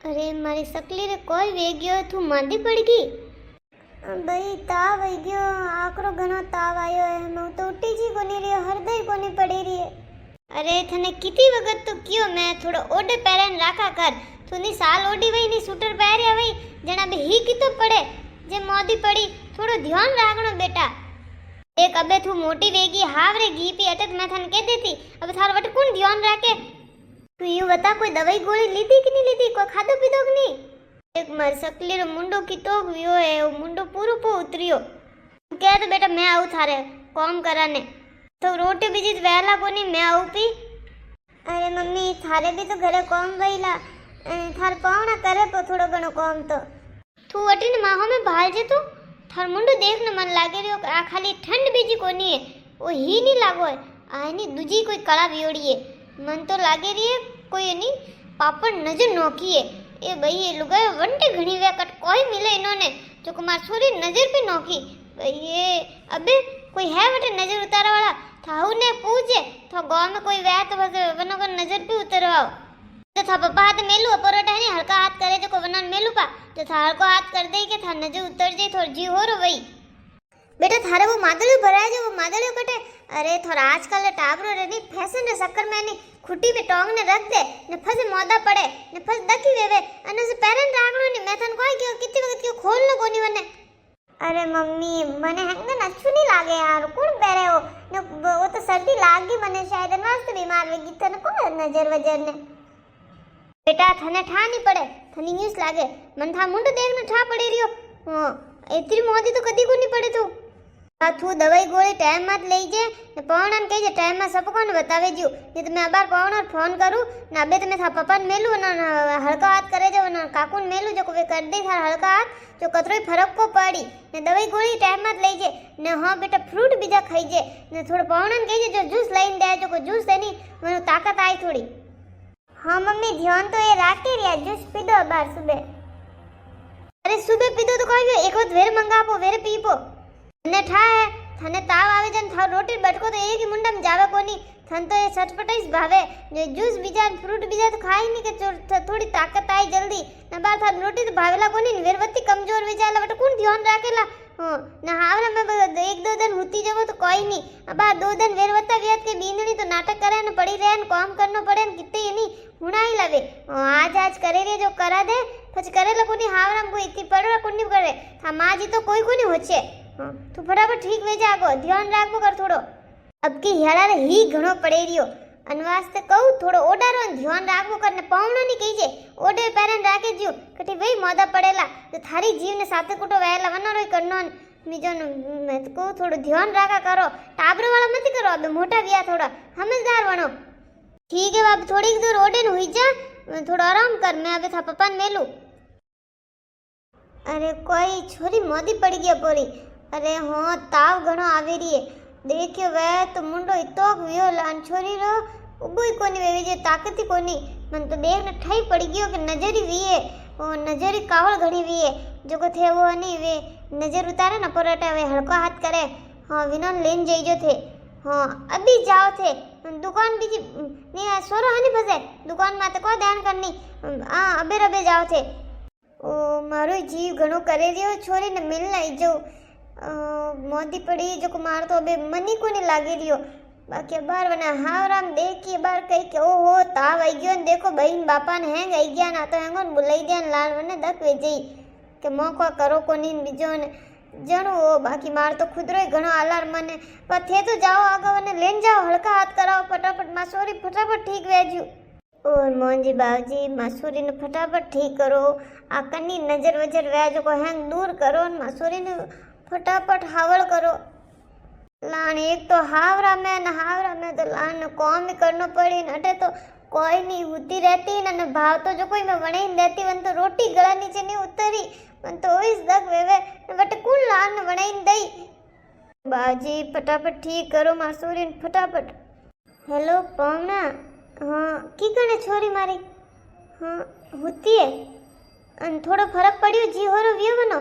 अरे मारी सकली रे कोई वे गयो तू मांदी पड़ गई भाई ताव आई गयो आकरो घणो ताव आयो है मैं तो उठी जी कोनी रे हृदय कोनी पड़ी री है अरे थने किती वगत तो कियो मैं थोड़ो ओडे पैरन राखा कर तूनी साल ओडी वई नी सूटर पैरिया वई जना बे ही कितो पड़े जे मोदी पड़ी थोड़ो ध्यान राखनो बेटा एक अबे तू मोटी वेगी हावरे घी पी अटक मैं थन कह देती अब थार वट कौन ध्यान राखे तू यू बता कोई दवाई गोली लीधी कि नहीं लीधी कोई खादो पीधो कि नहीं एक मर सकली रो मुंडो कितो वियो है वो मुंडो पूरो पो उतरियो कह तो बेटा मैं आऊ थारे काम कराने तो रोटी बीजी वेला कोनी मैं आऊ पी अरे मम्मी थारे भी तो घरे काम वईला थार पावना करे तो थोड़ो घणो काम तो तू अटीन माहो में भाल जे तो थार मुंडो देखने मन लागे रियो आ खाली ठंड बीजी कोनी है वो ही नहीं लागो है आनी दूजी कोई कला वियोड़ी है मन तो लागे रही है कोई नहीं पापड़ नजर नोकी है ए भाई ये लुगाई वंटे घणी वे कट कोई मिले इन्होंने जो कुमार सूरी नजर पे नोकी भाई ये अबे कोई है वटे नजर उतारा वाला थाऊ ने पूछे तो गांव में कोई वे तो बस वनो को नजर पे उतरवाओ तो था पापा हाथ मेलू परोटा नहीं हल्का हाथ करे जो को वनन मेलू पा तो था हल्को हाथ कर दे के था नजर उतर जाए थोड़ जी हो रो वही बेटा थारे वो मादड़ियो भराए जो वो मादड़ियो कटे अरे थोड़ा आजकल टाबरो रे नी फैशन रे चक्कर में नी खुटी पे टोंग ने रख दे ने फसे मोदा पड़े ने फस दकी वेवे अने से पेरेंट रागणो नी मैं थन कोई क्यों कितनी वक्त क्यों खोल लो कोनी वने अरे मम्मी मने हंगन अच्छू नहीं लागे यार कौन पहरे हो ने वो तो सर्दी लाग गई मने शायद वास्ते बीमार वेगी तने को नजर वजर ने बेटा थने ठा नहीं पड़े थनी न्यूज़ लागे मन था मुंड देखने ठा पड़ी रियो हां इतनी मोदी तो कदी को नहीं पड़े तू आ तू दवाई गोली टाइम मत ले जे ने पौणन कह जे टाइम में सब कोन बतावे जो नहीं तो मैं अबार पौणर फोन करूं ना अबे तो मैं था पपन मेलू ना हल्का हाथ करे जो ना काकुन मेलू जो वे कर दे था हल्का हाथ जो कतरोई फरक को पड़ी ने दवाई गोली टाइम मत ले जे ने हां बेटा फ्रूट बीजा खाई जे ने थोड़ा पौणन कह जे जो जूस लाइन दे जो को जूस देनी मने ताकत आई थोड़ी हां मम्मी ध्यान तो ये राखे रिया जूस पीदो बार सुबह अरे सुबह पीदो तो कोई एक वक्त वेर मंगापो वेर पीपो ने ठा है थने ताव आवे जन था रोटी बटको तो एक ही मुंडा में जावे कोनी थन तो ये सचपटाइस भावे जो जूस बीजा फ्रूट बीजा तो खाई नहीं के थोड़ी ताकत आई जल्दी न बार था रोटी तो भावेला कोनी वेरवती कमजोर विचारला बट कौन ध्यान राखेला ना हावरा में एक दो दिन हुती जगो तो कोई नहीं अब 2 दिन वेरवता वियत के बींदनी तो नाटक करे न पड़ी रहे न काम करनो पड़े न कितने ये नहीं हुणाई लवे आज करे रे जो करा दे પછી કરેલા કોની હાવરામ કોઈ इतनी પડવા કોની કરે था मां जी तो कोई कोनी होचे तू फटाफट ठीक वे जागो ध्यान राखबो कर थोड़ो अब की हेड़ा रे ही घणो पड़े रियो अनवास्ते कहू थोड़ो ओडारो ध्यान राखबो करने पावणो नी कही जे ओडे पैरन राखे जियो कटी वही मोदा पड़ेला तो थारी जीव ने साथे कुटो वेला वनो रोय करनो मीजो मैं तो कहू थोड़ो ध्यान राखा करो टाबरो वाला मत करो अब मोटा विया थोड़ा समझदार बनो ठीक है बाप थोड़ी दूर ओडे न हुई जा थोड़ा आराम कर मैं अबे था पपन मेलू अरे कोई छोरी मोदी पड़ गया पोरी अरे हाँ ताव घणो आवे रही है देखियो वे तो मुंडो इतो वियो लान छोरी रो उबोई कोनी वे जे ताकत ही कोनी मन तो देख ने ठई पड़ गयो कि नजरी वीए ओ नजरी कावल घणी वीए जो को थे वो नहीं वे नजर उतारे ना परोटा वे हल्का हाथ करे हाँ विनोन लेन जइजो थे हाँ अभी जाओ थे दुकान बीजी नहीं सोरो हनी फसे दुकान में तो को ध्यान करनी हां अबे रबे जाओ थे ओ मारो जीव घणो करे रियो छोरी ने मिल लाई जो मोदी पड़ी जो को मार तो अबे मनी को नहीं लागे रियो बाकी बार वना हावराम देख के बार कही के ओ हो ताव आई गयो देखो बहन बापा ने हैंग आई गया ना तो हैंगो बुलाई दे लाल वने दक वे जई के मौका करो कोनी बीजो ने जणो बाकी मार तो खुद रो घणो अलार्म ने पर थे तो जाओ आगे वने लेन जाओ हल्का हाथ कराओ फटाफट मासूरी फटाफट ठीक वेजू और मोंजी बावजी मासूरी ने फटाफट ठीक करो आ कनी नजर वजर वेजो को हैंग दूर करो मासूरी ने फटाफट हावल करो लान एक तो हावरा में तो लान काम ही करनो पड़ी अटे तो कोई नहीं होती रहती न भाव तो जो कोई मैं वणे देती वन तो रोटी गला नीचे नहीं उतरी मन तो इस दक वेवे बट कुल लान वणे दई बाजी फटाफट ठीक करो मासूरी फटाफट हेलो पावना हाँ की करे छोरी मारी हाँ होती है अन थोड़ा फर्क पड़ियो जी होरो वियो बनो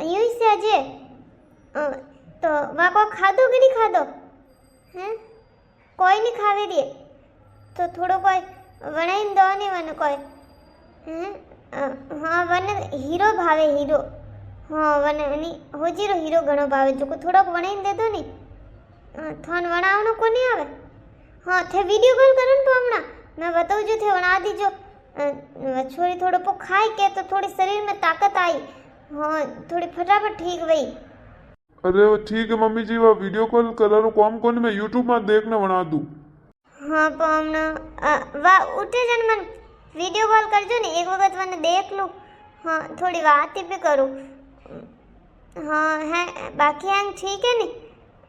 यूं ही से अजे तो वा को खादो कि नहीं खादो हैं कोई नहीं खावे दिए तो थोड़ो कोई वणाइन दो नहीं वन कोई हैं हाँ वने हीरो भावे हीरो हाँ वने अनी होजीरो हीरो घणो भावे जो थोड़ो वणाईने दे दो नी थोन वणावणो कोनी आवे हाँ थे वीडियो कॉल करन तो हमणा मैं बताऊं जो थे वणा दीजो छोरी थोड़ो पो खाई के तो थोड़ी शरीर में ताकत आई हाँ थोड़ी फटाफट ठीक वही। अरे वो ठीक है मम्मी जी, वो वीडियो कॉल करारो काम कोनी, मैं यूट्यूब में देखने बना दूँ। हाँ तो हमने वाह उठे जन मन वीडियो कॉल करजो ने एक वक्त मैंने देख लूँ हाँ थोड़ी बात भी करूँ हाँ है बाकी हैं ठीक है नी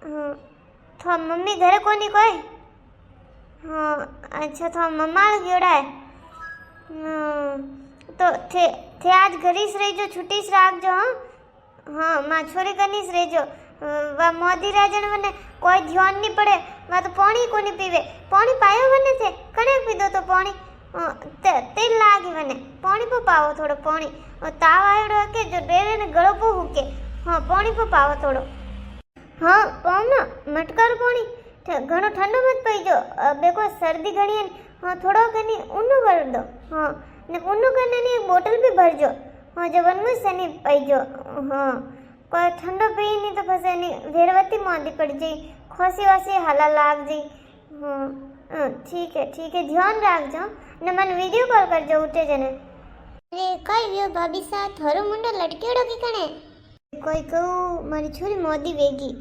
हाँ तो मम्मी घरे कोनी कोई हाँ अच्छा तो मम्मा गयोड़ा है तो थे आज घरी से रही जो छुट्टी से राख जो हाँ हाँ माँ छोरी करनी से रही जो वह मोदी राजन वने कोई ध्यान नहीं पड़े वह तो पानी को नहीं पीवे पानी पायो वने थे कने पी दो तो पानी तेल लागी वने पानी पे पाओ थोड़ो पानी और ताव आयोड़ो के जो डेरे ने गळो पो हुके हाँ पानी पे पाओ थोड़ो हाँ पाओ ना मटकार पानी घणो ठंडो मत पी जो बेको सर्दी घणी है हाँ थोड़ो कनी ऊनो भर दो हाँ ने ऊनो कने नी एक बोतल भी भर जो हाँ जो वनमु से नहीं पी जो हाँ कोई ठंडो पी नहीं तो फसे नहीं वेरवती मोदी पड़ जाई खोसी वासी हाला लाग जाई हाँ ठीक है ध्यान रख जो ने मन वीडियो कॉल कर जो उठे जने। अरे कई व्यो भाभी साथ हरो मुंडो लटकेड़ो की कने कोई कहू मारी छोरी मोदी वेगी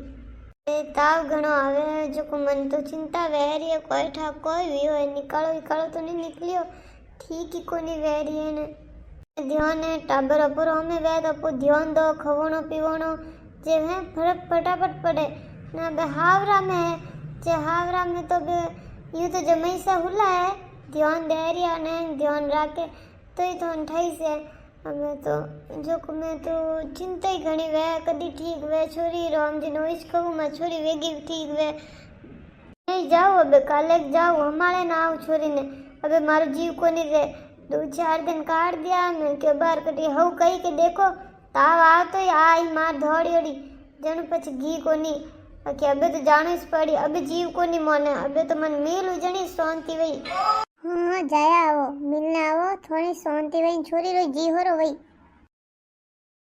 ताव घणो आवे जो को मन तो चिंता वेरी है कोई ठा कोई व्यो है निकालो तो नहीं निकलियो ठीक ही कोनी वेरी है ने ध्यान है टाबर अपुरो हमें वेद अपो ध्यान दो खवणो पीवणो जे है फटाफट पड़े ना बे हावरा में है जे हावरा में तो बे यूं तो जमई से हुला है ध्यान दे रिया ने ध्यान राखे तो ही तो ठई से हमें तो जो को मैं तो चिंता ही घणी वे कदी ठीक वे छोरी राम जी नोइस कहूँ मैं छोरी वेगी ठीक वे नहीं जाओ अबे काले जाओ हमारे ना आओ छोरी ने अबे मारो जीव को नहीं रे 2-4 दिन काट दिया मैं के बार कटी हव कही के देखो ताव आ तो आई मार धोड़ी जन पछ घी को नहीं बाकी अबे तो जानो ही पड़ी अबे जीव को नहीं मोने अबे तो मन मिल उजनी शांति वही हाँ जाया आओ मिलने आओ थोड़ी शांति वही छोरी रो जी हो रो वही